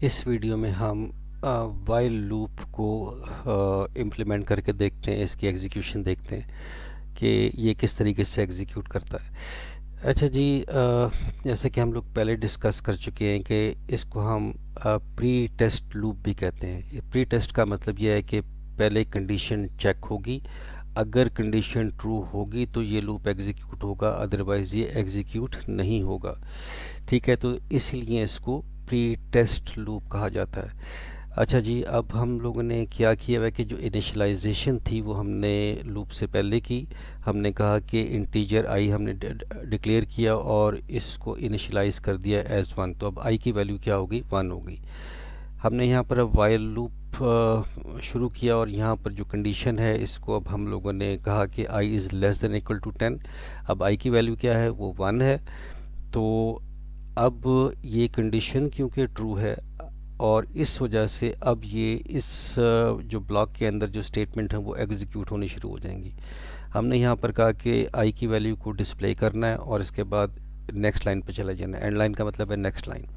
इस वीडियो में हम वाइल लूप को इम्प्लीमेंट करके देखते हैं, इसकी एग्जीक्यूशन देखते हैं कि ये किस तरीके से एग्जीक्यूट करता है। अच्छा जी, जैसे कि हम लोग पहले डिस्कस कर चुके हैं कि इसको हम प्री टेस्ट लूप भी कहते हैं। प्री टेस्ट का मतलब ये है कि पहले कंडीशन चेक होगी, अगर कंडीशन ट्रू होगी तो ये लूप एग्जीक्यूट होगा, अदरवाइज़ ये एग्जीक्यूट नहीं होगा। ठीक है, तो इसलिए इसको प्री टेस्ट लूप कहा जाता है। अच्छा जी, अब हम लोगों ने क्या किया है कि जो इनिशियलाइजेशन थी वो हमने लूप से पहले की। हमने कहा कि इंटीजर आई हमने डिक्लेयर किया और इसको इनिशियलाइज कर दिया एज वन, तो अब आई की वैल्यू क्या होगी, वन होगी। हमने यहाँ पर अब वाइल लूप शुरू किया और यहाँ पर जो कंडीशन है इसको अब हम लोगों ने कहा कि i is less than equal to 10। अब आई की वैल्यू क्या है, वो वन है। तो अब ये कंडीशन क्योंकि ट्रू है और इस वजह से अब ये इस जो ब्लॉक के अंदर जो स्टेटमेंट है वो एग्जीक्यूट होनी शुरू हो जाएंगी। हमने यहाँ पर कहा कि आई की वैल्यू को डिस्प्ले करना है और इसके बाद नेक्स्ट लाइन पे चला जाना है। एंड लाइन का मतलब है नेक्स्ट लाइन।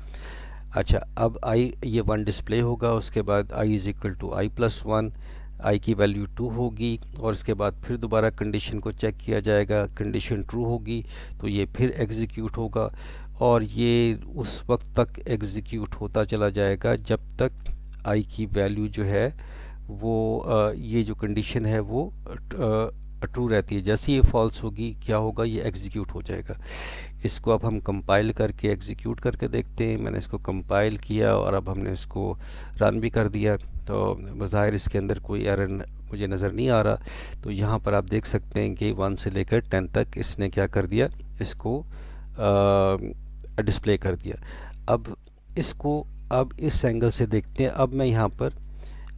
अच्छा, अब आई ये वन डिस्प्ले होगा, उसके बाद i is equal to i plus one, i की वैल्यू टू होगी और इसके बाद फिर दोबारा कंडीशन को चेक किया जाएगा, कंडीशन ट्रू होगी तो ये फिर एग्जीक्यूट होगा और ये उस वक्त तक एग्जीक्यूट होता चला जाएगा जब तक आई की वैल्यू जो है वो ये जो कंडीशन है वो ट्रू रहती है। जैसे ये फॉल्स होगी क्या होगा, ये एग्जीक्यूट हो जाएगा। इसको अब हम कंपाइल करके एग्जीक्यूट करके देखते हैं। मैंने इसको कंपाइल किया और अब हमने इसको रन भी कर दिया, तो बज़ाहिर इसके अंदर कोई एरर मुझे नज़र नहीं आ रहा। तो यहाँ पर आप देख सकते हैं कि 1 से लेकर 10 तक इसने क्या कर दिया, इसको डिस्प्ले कर दिया। अब इसको अब इस एंगल से देखते हैं। अब मैं यहाँ पर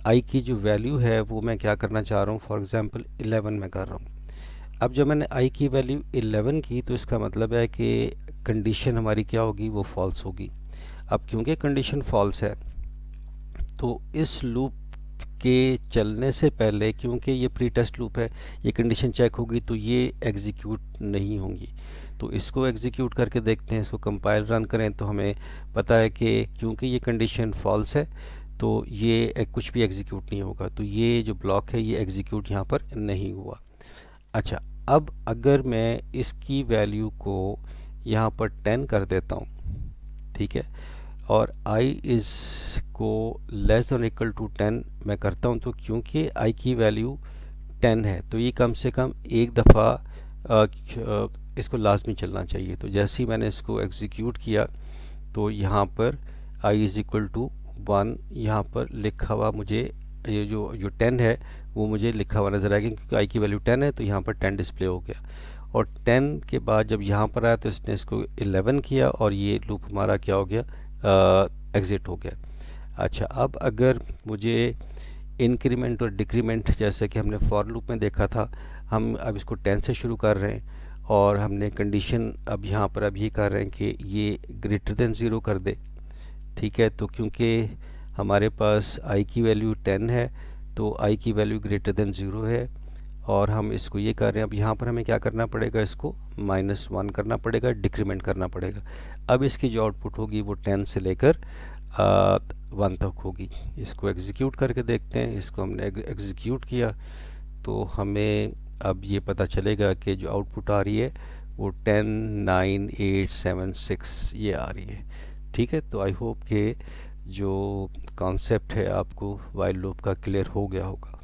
आई की जो वैल्यू है वो मैं क्या करना चाह रहा हूँ, फॉर एग्ज़ाम्पल 11 में कर रहा हूँ। अब जब मैंने आई की वैल्यू 11 की तो इसका मतलब है कि कंडीशन हमारी क्या होगी, वो फॉल्स होगी। अब क्योंकि कंडीशन फॉल्स है तो इस लूप के चलने से पहले, क्योंकि ये प्री टेस्ट लूप है, ये कंडीशन चेक होगी तो ये एग्जीक्यूट नहीं होंगी। तो इसको एग्जीक्यूट करके देखते हैं, इसको कंपाइल रन करें तो हमें पता है कि क्योंकि ये कंडीशन फॉल्स है तो ये कुछ भी एग्जीक्यूट नहीं होगा। तो ये जो ब्लॉक है ये एग्जीक्यूट यहाँ पर नहीं हुआ। अच्छा, अब अगर मैं इसकी वैल्यू को यहाँ पर 10 कर देता हूँ, ठीक है, और i इज़ को लेस देन इक्वल टू 10 मैं करता हूँ, तो क्योंकि i की वैल्यू 10 है तो ये कम से कम एक दफ़ा इसको लाजमी चलना चाहिए। तो जैसे ही मैंने इसको एग्जीक्यूट किया तो यहाँ पर i इज़ इक्वल टू 1 यहाँ पर लिखा हुआ मुझे, ये जो 10 है वो मुझे लिखा हुआ नज़र आएगा क्योंकि i की वैल्यू 10 है तो यहाँ पर 10 डिस्प्ले हो गया। और 10 के बाद जब यहाँ पर आया तो इसने इसको 11 किया और ये लूप हमारा क्या हो गया, एग्ज़िट हो गया। अच्छा, अब अगर मुझे इंक्रीमेंट और डिक्रीमेंट जैसे कि हमने फॉर लूप में देखा था, हम अब इसको 10 से शुरू कर रहे हैं और हमने कंडीशन अब यहाँ पर अब ये कर रहे हैं कि ये ग्रेटर देन ज़ीरो कर दे। ठीक है, तो क्योंकि हमारे पास i की वैल्यू 10 है तो i की वैल्यू ग्रेटर देन ज़ीरो है और हम इसको ये कर रहे हैं। अब यहाँ पर हमें क्या करना पड़ेगा, इसको -1 करना पड़ेगा, डिक्रीमेंट करना पड़ेगा। अब इसकी जो आउटपुट होगी वो 10 से लेकर 1 तक होगी। इसको एग्जीक्यूट करके देखते हैं। इसको हमने एग्जीक्यूट किया तो हमें अब ये पता चलेगा कि जो आउटपुट आ रही है वो 10 9 8 7 6 ये आ रही है। ठीक है, तो आई होप कि जो कॉन्सेप्ट है आपको वाइल लूप का क्लियर हो गया होगा।